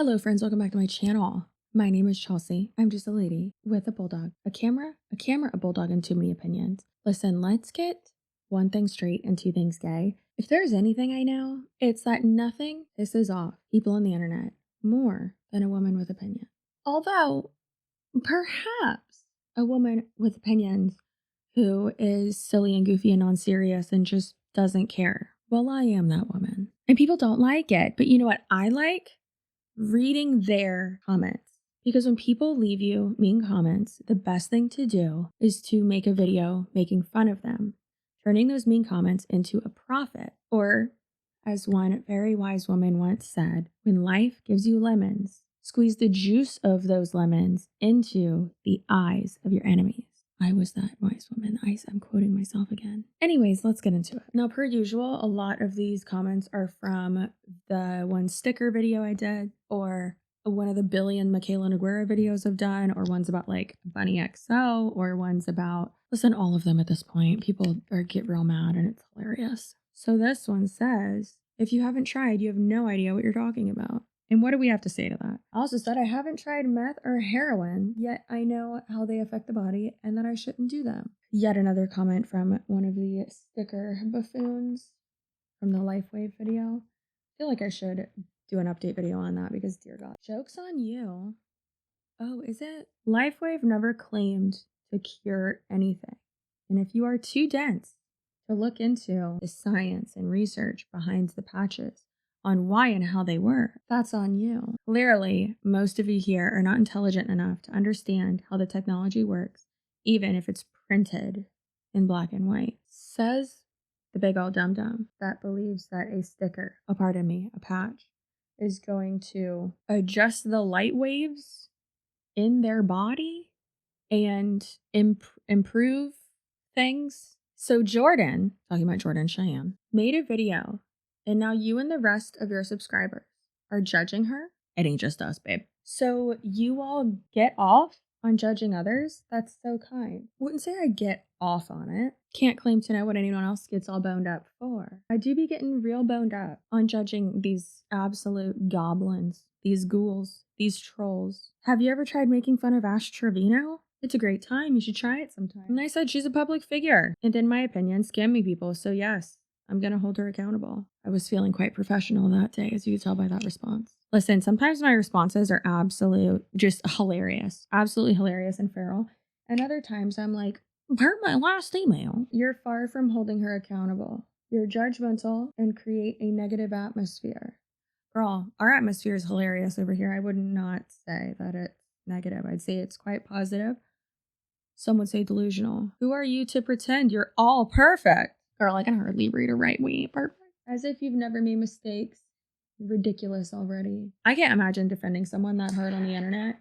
Hello friends, welcome back to my channel. My name is Chelsea. I'm just a lady with a bulldog, a camera, a bulldog, and too many opinions. Listen, let's get one thing straight and two things gay. If there's anything I know, it's that nothing pisses off people on the internet more than a woman with opinions. Although, perhaps a woman with opinions who is silly and goofy and non-serious and just doesn't care. Well, I am that woman. And people don't like it, but you know what I like? Reading their comments. Because when people leave you mean comments, the best thing to do is to make a video making fun of them, turning those mean comments into a profit. Or, as one very wise woman once said, when life gives you lemons, squeeze the juice of those lemons into the eyes of your enemies. I was that wise woman. I'm quoting myself again. Anyways, let's get into it. Now, per usual, a lot of these comments are from the one sticker video I did, or one of the billion Michaela Noguera videos I've done, or ones about like Bunny XO, or ones about, listen, all of them at this point. People get real mad and it's hilarious. So this one says, if you haven't tried, you have no idea what you're talking about. And what do we have to say to that? I also said I haven't tried meth or heroin, yet I know how they affect the body and that I shouldn't do them. Yet another comment from one of the sticker buffoons from the LifeWave video. I feel like I should do an update video on that because, dear God. Joke's on you. Oh, is it? LifeWave never claimed to cure anything. And if you are too dense to look into the science and research behind the patches, on why and how they work, that's on you. Clearly, most of you here are not intelligent enough to understand how the technology works, even if it's printed in black and white. Says the big old dum-dum that believes that a sticker, a patch, is going to adjust the light waves in their body and improve things. So Jordan, talking about Jordan Cheyenne, made a video. And now you and the rest of your subscribers are judging her. It ain't just us, babe. So you all get off on judging others? That's so kind. Wouldn't say I get off on it. Can't claim to know what anyone else gets all boned up for. I do be getting real boned up on judging these absolute goblins, these ghouls, these trolls. Have you ever tried making fun of Ash Trevino? It's a great time. You should try it sometime. And I said she's a public figure. And in my opinion, scam me people. So yes, I'm going to hold her accountable. I was feeling quite professional that day, as you could tell by that response. Listen, sometimes my responses are just hilarious. Absolutely hilarious and feral. And other times I'm like, per my last email. You're far from holding her accountable. You're judgmental and create a negative atmosphere. Girl, our atmosphere is hilarious over here. I would not say that it's negative. I'd say it's quite positive. Some would say delusional. Who are you to pretend you're all perfect? Girl, I can hardly read or write. We ain't perfect. As if you've never made mistakes. Ridiculous already. I can't imagine defending someone that hard on the internet.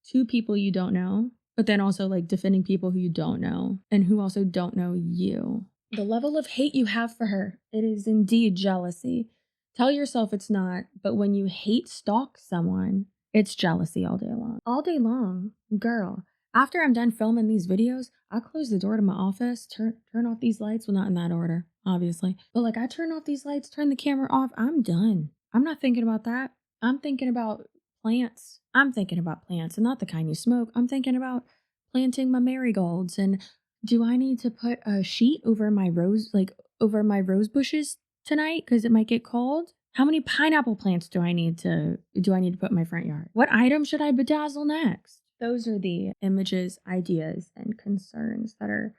Two people you don't know, but then also like defending people who you don't know and who also don't know you. The level of hate you have for her, it is indeed jealousy. Tell yourself it's not, but when you hate stalk someone, it's jealousy all day long. All day long, girl. After I'm done filming these videos, I'll close the door to my office, turn off these lights. Well, not in that order, obviously. But like I turn off these lights, turn the camera off, I'm done. I'm not thinking about that. I'm thinking about plants. I'm thinking about plants and not the kind you smoke. I'm thinking about planting my marigolds. And do I need to put a sheet over my rose bushes tonight because it might get cold? How many pineapple plants do I need to put in my front yard? What item should I bedazzle next? Those are the images, ideas, and concerns that are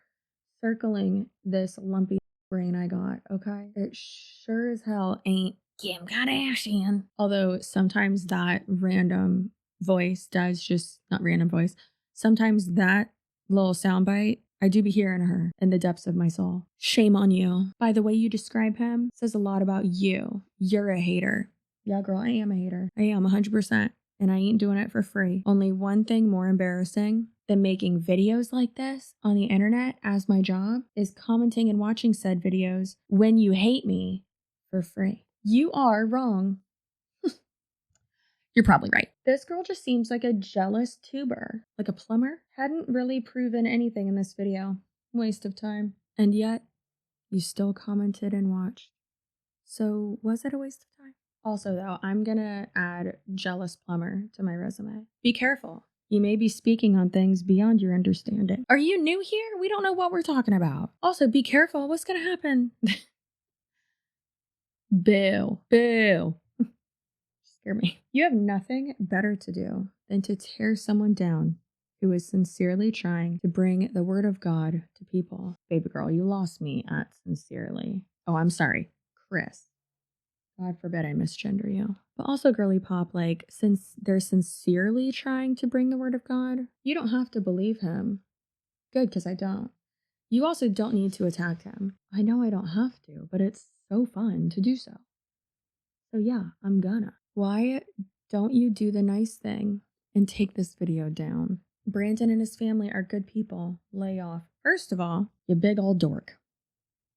circling this lumpy brain I got, okay? It sure as hell ain't Kim Kardashian. Although sometimes that random voice does just, not random voice, sometimes that little soundbite, I do be hearing her in the depths of my soul. Shame on you. By the way you describe him, says a lot about you. You're a hater. Yeah, girl, I am a hater. I am 100%. And I ain't doing it for free. Only one thing more embarrassing than making videos like this on the internet as my job is commenting and watching said videos when you hate me for free. You are wrong. You're probably right. This girl just seems like a jealous tuber, like a plumber. Hadn't really proven anything in this video. Waste of time. And yet, you still commented and watched. So was it a waste of time? Also, though, I'm gonna add jealous plumber to my resume. Be careful. You may be speaking on things beyond your understanding. Are you new here? We don't know what we're talking about. Also, be careful. What's gonna happen? Bill. Scare me. You have nothing better to do than to tear someone down who is sincerely trying to bring the word of God to people. Baby girl, you lost me at sincerely. Oh, I'm sorry. Chris. God forbid I misgender you. But also, girly pop, like, since they're sincerely trying to bring the word of God, you don't have to believe him. Good, because I don't. You also don't need to attack him. I know I don't have to, but it's so fun to do so. So yeah, I'm gonna. Why don't you do the nice thing and take this video down? Brandon and his family are good people. Lay off. First of all, you big old dork.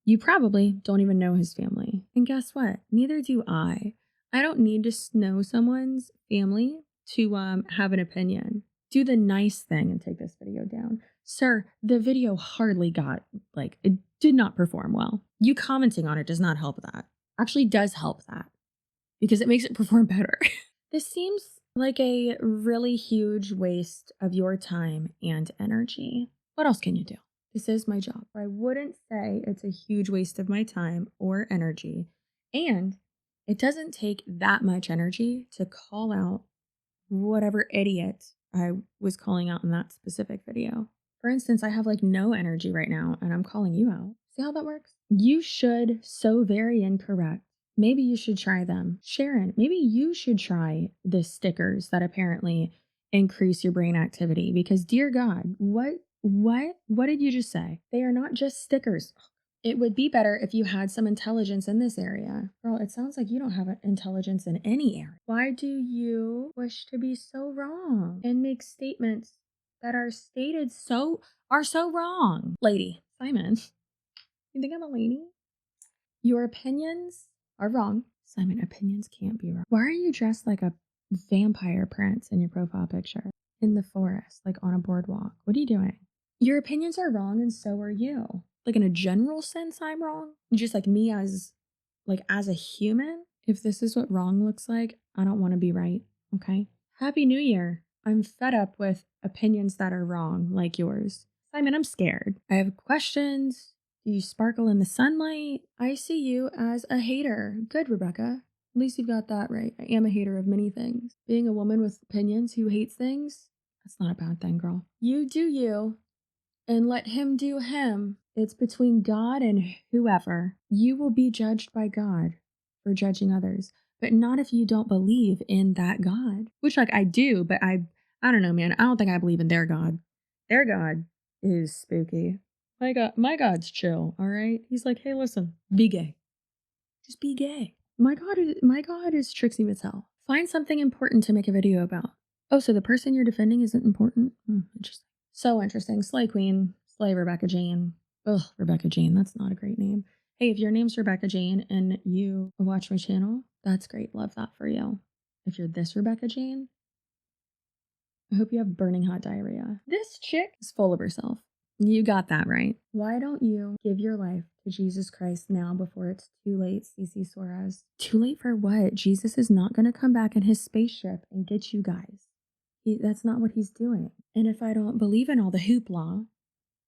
You probably don't even know his family. And guess what? Neither do I. I don't need to know someone's family to have an opinion. Do the nice thing and take this video down. Sir, the video hardly got, it did not perform well. You commenting on it does not help that. Actually does help that because it makes it perform better. This seems like a really huge waste of your time and energy. What else can you do? This is my job. I wouldn't say it's a huge waste of my time or energy. And it doesn't take that much energy to call out whatever idiot I was calling out in that specific video. For instance, I have no energy right now and I'm calling you out. See how that works? You should so very incorrect. Maybe you should try them. Sharon, maybe you should try the stickers that apparently increase your brain activity because dear God, what did you just say? They are not just stickers. It would be better if you had some intelligence in this area. Girl, it sounds like you don't have intelligence in any area. Why do you wish to be so wrong and make statements that are stated so wrong? Lady, Simon, you think I'm a lady? Your opinions are wrong. Simon, opinions can't be wrong. Why are you dressed like a vampire prince in your profile picture? In the forest, on a boardwalk. What are you doing? Your opinions are wrong and so are you. In a general sense, I'm wrong. Just like me as a human. If this is what wrong looks like, I don't want to be right. Okay? Happy New Year. I'm fed up with opinions that are wrong like yours. Simon, I'm scared. I have questions. Do you sparkle in the sunlight? I see you as a hater. Good, Rebecca. At least you've got that right. I am a hater of many things. Being a woman with opinions who hates things, that's not a bad thing, girl. You do you, and let him do him. It's between God and whoever. You will be judged by God for judging others, but not if you don't believe in that God. Which, I do, but I don't know, man. I don't think I believe in their God. Their God is spooky. My God's chill, all right? He's like, hey, listen, be gay. Just be gay. My God is tricksy as hell. Find something important to make a video about. Oh, so the person you're defending isn't important? Interesting. So interesting. Slay Queen. Slay Rebecca Jane. Ugh, Rebecca Jane. That's not a great name. Hey, if your name's Rebecca Jane and you watch my channel, that's great. Love that for you. If you're this Rebecca Jane, I hope you have burning hot diarrhea. This chick is full of herself. You got that right. Why don't you give your life to Jesus Christ now before it's too late, CCSUAREZ? Too late for what? Jesus is not going to come back in his spaceship and get you guys. That's not what he's doing. And if I don't believe in all the hoopla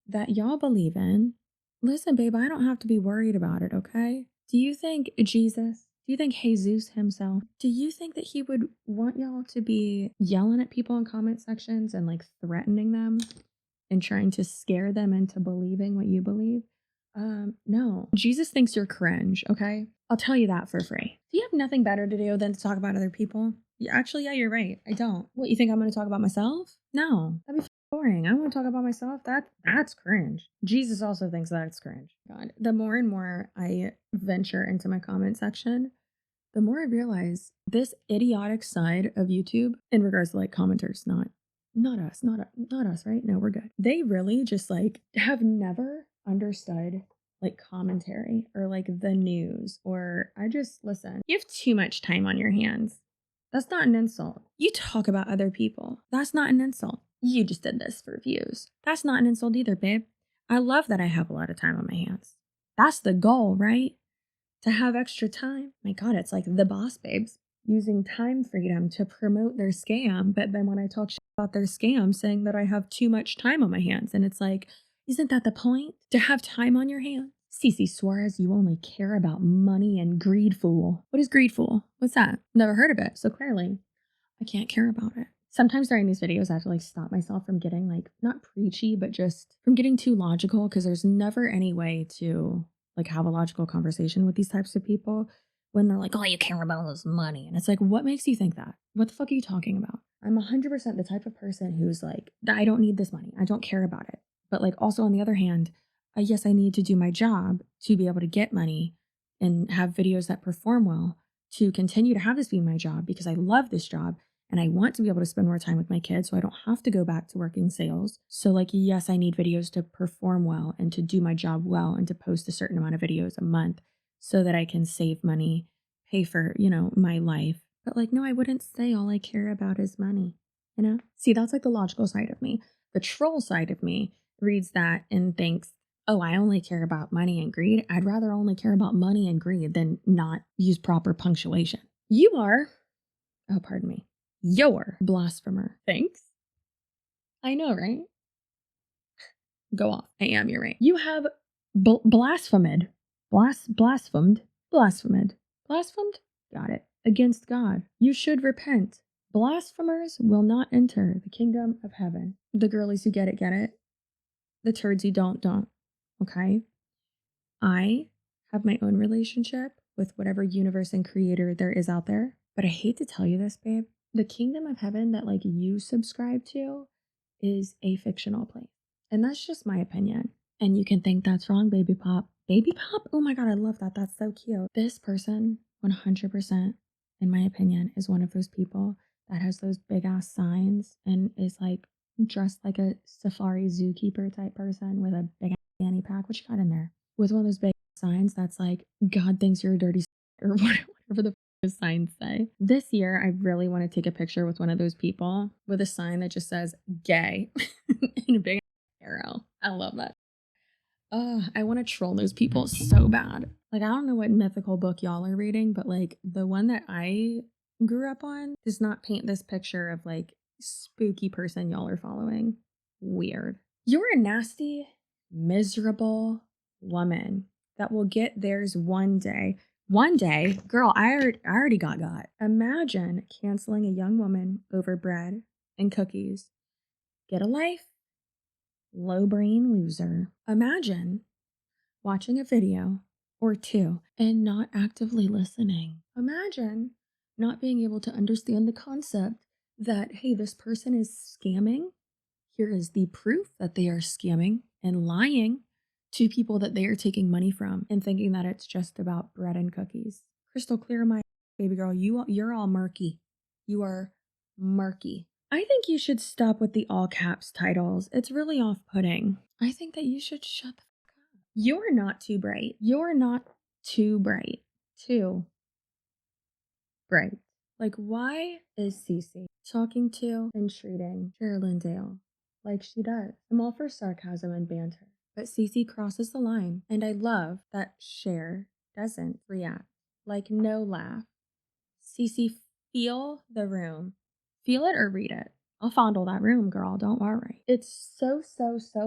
that y'all believe in, listen, babe, I don't have to be worried about it, okay? Do you think Jesus, do you think Jesus himself, do you think that he would want y'all to be yelling at people in comment sections and threatening them and trying to scare them into believing what you believe? No. Jesus thinks you're cringe, okay? I'll tell you that for free. Do you have nothing better to do than to talk about other people? Yeah, you're right. I don't. What, you think I'm going to talk about myself? No. That'd be boring. I want to talk about myself. That's cringe. Jesus also thinks that's cringe. God, the more and more I venture into my comment section, the more I realize this idiotic side of YouTube in regards to commenters, not us, right? No, we're good. They really just have never understood commentary or the news, or listen. You have too much time on your hands. That's not an insult. You talk about other people. That's not an insult. You just did this for views. That's not an insult either, babe. I love that I have a lot of time on my hands. That's the goal, right? to have extra time. My God, it's like the boss babes using time freedom to promote their scam. But then when I talk shit about their scam, saying that I have too much time on my hands. And it's like, isn't that the point? To have time on your hands? CCSUAREZ, you only care about money and greed, fool. What is greed, fool? What's that? Never heard of it. So clearly, I can't care about it. Sometimes during these videos, I have to like stop myself from getting like, not preachy, but just from getting too logical, because there's never any way to like have a logical conversation with these types of people when they're like, all you care about is money. And it's like, what makes you think that? What the fuck are you talking about? I'm 100% the type of person who's like, I don't need this money. I don't care about it. But like also on the other hand, yes, I need to do my job to be able to get money and have videos that perform well, to continue to have this be my job because I love this job. And I want to be able to spend more time with my kids so I don't have to go back to working sales. So like, yes, I need videos to perform well and to do my job well and to post a certain amount of videos a month so that I can save money, pay for, my life. But like, no, I wouldn't say all I care about is money, See, that's like the logical side of me. The troll side of me reads that and thinks, oh, I only care about money and greed. I'd rather only care about money and greed than not use proper punctuation. You are, oh, pardon me. You're blasphemer. Thanks. I know, right? Go off. I am, you're right. You have blasphemed. Blasphemed. Blasphemed? Got it. Against God. You should repent. Blasphemers will not enter the kingdom of heaven. The girlies who get it. The turds who don't. Okay? I have my own relationship with whatever universe and creator there is out there. But I hate to tell you this, babe. The kingdom of heaven that like you subscribe to is a fictional place. And that's just my opinion. And you can think that's wrong, baby pop. Baby pop? Oh my God, I love that. That's so cute. This person, 100%, in my opinion, is one of those people that has those big ass signs and is like dressed like a safari zookeeper type person with a big ass fanny pack. What you got in there? With one of those big signs that's like, God thinks you're a dirty or whatever the signs say. This year, I really want to take a picture with one of those people with a sign that just says gay in a big arrow. I love that. I want to troll those people so bad. Like, I don't know what mythical book y'all are reading, but like the one that I grew up on does not paint this picture of like spooky person y'all are following. Weird. You're a nasty, miserable woman that will get theirs one day. One day, girl, I already got. Imagine canceling a young woman over bread and cookies. Get a life. Low brain loser. Imagine watching a video or two and not actively listening. Imagine not being able to understand the concept that, hey, this person is scamming. Here is the proof that they are scamming and lying to people that they are taking money from and thinking that it's just about bread and cookies. Crystal clear, my baby girl, you're all murky. You are murky. I think you should stop with the all caps titles. It's really off-putting. I think that you should shut the fuck up. You're not too bright. You're not too bright. Too bright. Like, why is Cece talking to and treating Sherilyn Dale like she does? I'm all for sarcasm and banter, but Cece crosses the line, and I love that Cher doesn't react. Like, no laugh. Cece, feel the room. Feel it or read it. I'll fondle that room, girl. Don't worry. It's so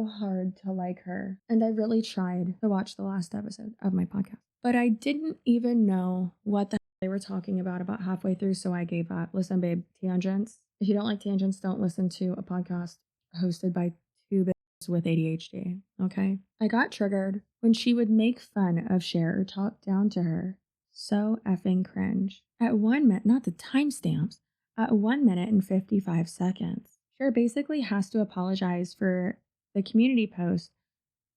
hard to like her. And I really tried to watch the last episode of my podcast, but I didn't even know what the hell they were talking about halfway through, so I gave up. Listen, babe, tangents. If you don't like tangents, don't listen to a podcast hosted by two bitches with ADHD, okay? I got triggered when she would make fun of Cher or talk down to her. So effing cringe. At 1 minute, not the timestamps, at 1 minute and 55 seconds. Cher basically has to apologize for the community post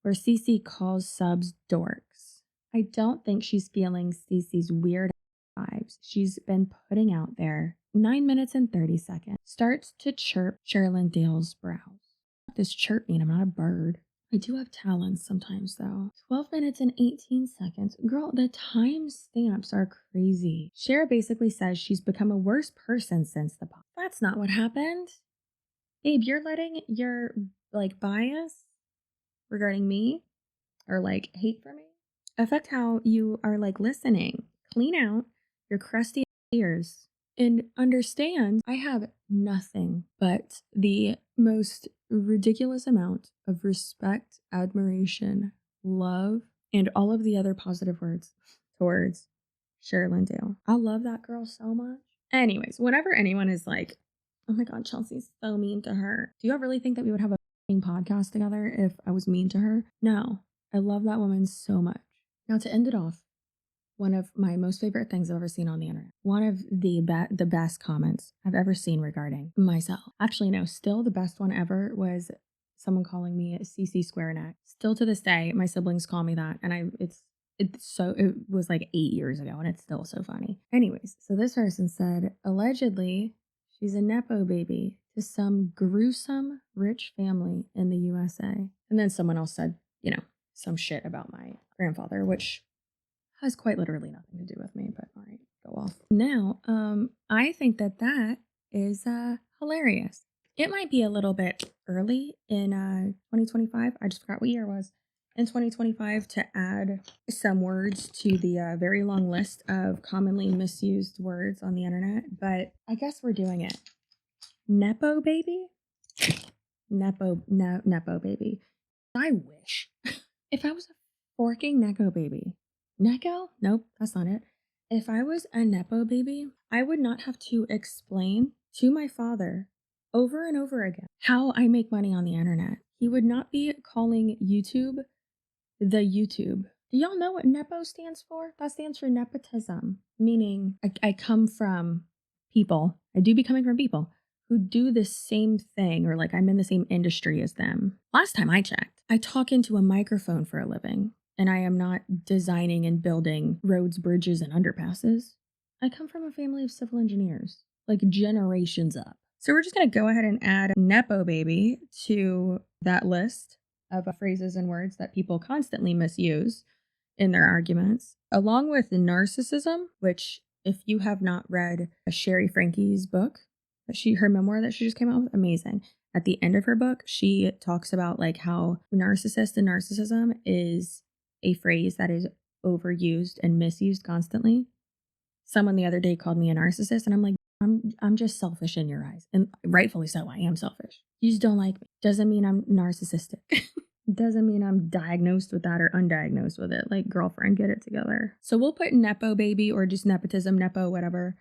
where Cece calls subs dorks. I don't think she's feeling Cece's weird vibes she's been putting out there. 9 minutes and 30 seconds. Starts to chirp Sherilyn Dale's brows. What does chirp mean? I'm not a bird. I do have talents sometimes, though. 12 minutes and 18 seconds. Girl, the time stamps are crazy. Cher basically says she's become a worse person since the pop. That's not what happened. Babe, you're letting your, bias regarding me or, hate for me affect how you are like listening. Clean out your crusty ears and understand I have nothing but the most ridiculous amount of respect, admiration, love, and all of the other positive words towards Sherilyn Dale. I love that girl so much. Anyways, whenever anyone is like, oh my God, Chelsea's so mean to her. Do you really think that we would have a podcast together if I was mean to her? No, I love that woman so much. Now to end it off, one of my most favorite things I've ever seen on the internet. One of the best comments I've ever seen regarding myself. Actually, no, still the best one ever was someone calling me CCSUAREZ. Still to this day, my siblings call me that, and it was like 8 years ago, and it's still so funny. Anyways, so this person said, allegedly, she's a Nepo baby to some gruesome rich family in the USA. And then someone else said, some shit about my grandfather, which has quite literally nothing to do with me, but all right, go off. Now, I think that is hilarious. It might be a little bit early in 2025. I just forgot what year it was. In 2025 to add some words to the very long list of commonly misused words on the internet, but I guess we're doing it. Nepo baby? Nepo baby. I wish. If I was a forking Nepo baby. Neko? Nope, that's not it. If I was a Nepo baby, I would not have to explain to my father over and over again how I make money on the internet. He would not be calling YouTube the YouTube. Do y'all know what Nepo stands for? That stands for nepotism, meaning I come from people. I do be coming from people who do the same thing, or like I'm in the same industry as them. Last time I checked, I talk into a microphone for a living. And I am not designing and building roads, bridges, and underpasses. I come from a family of civil engineers, like generations up. So we're just going to go ahead and add Nepo baby to that list of phrases and words that people constantly misuse in their arguments, along with narcissism, which if you have not read Sherry Frankie's book, her memoir that she just came out with, amazing. At the end of her book, she talks about like how narcissist and narcissism is a phrase that is overused and misused constantly. Someone the other day called me a narcissist, and I'm like, I'm just selfish in your eyes. And rightfully so, I am selfish. You just don't like me. Doesn't mean I'm narcissistic. Doesn't mean I'm diagnosed with that or undiagnosed with it. Like, girlfriend, get it together. So we'll put Nepo baby or just nepotism, Nepo, whatever,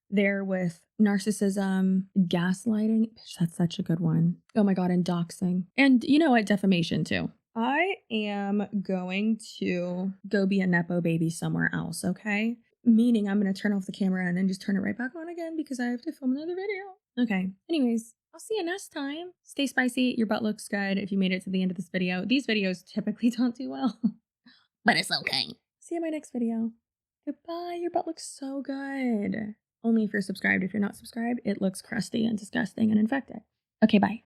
there with narcissism, gaslighting. Bitch, that's such a good one. Oh my God, and doxing. And you know what? Defamation too. I am going to go be a Nepo baby somewhere else, okay? Meaning I'm going to turn off the camera and then just turn it right back on again because I have to film another video. Okay. Anyways, I'll see you next time. Stay spicy. Your butt looks good if you made it to the end of this video. These videos typically don't do well, but it's okay. See you in my next video. Goodbye. Your butt looks so good. Only if you're subscribed. If you're not subscribed, it looks crusty and disgusting and infected. Okay, bye.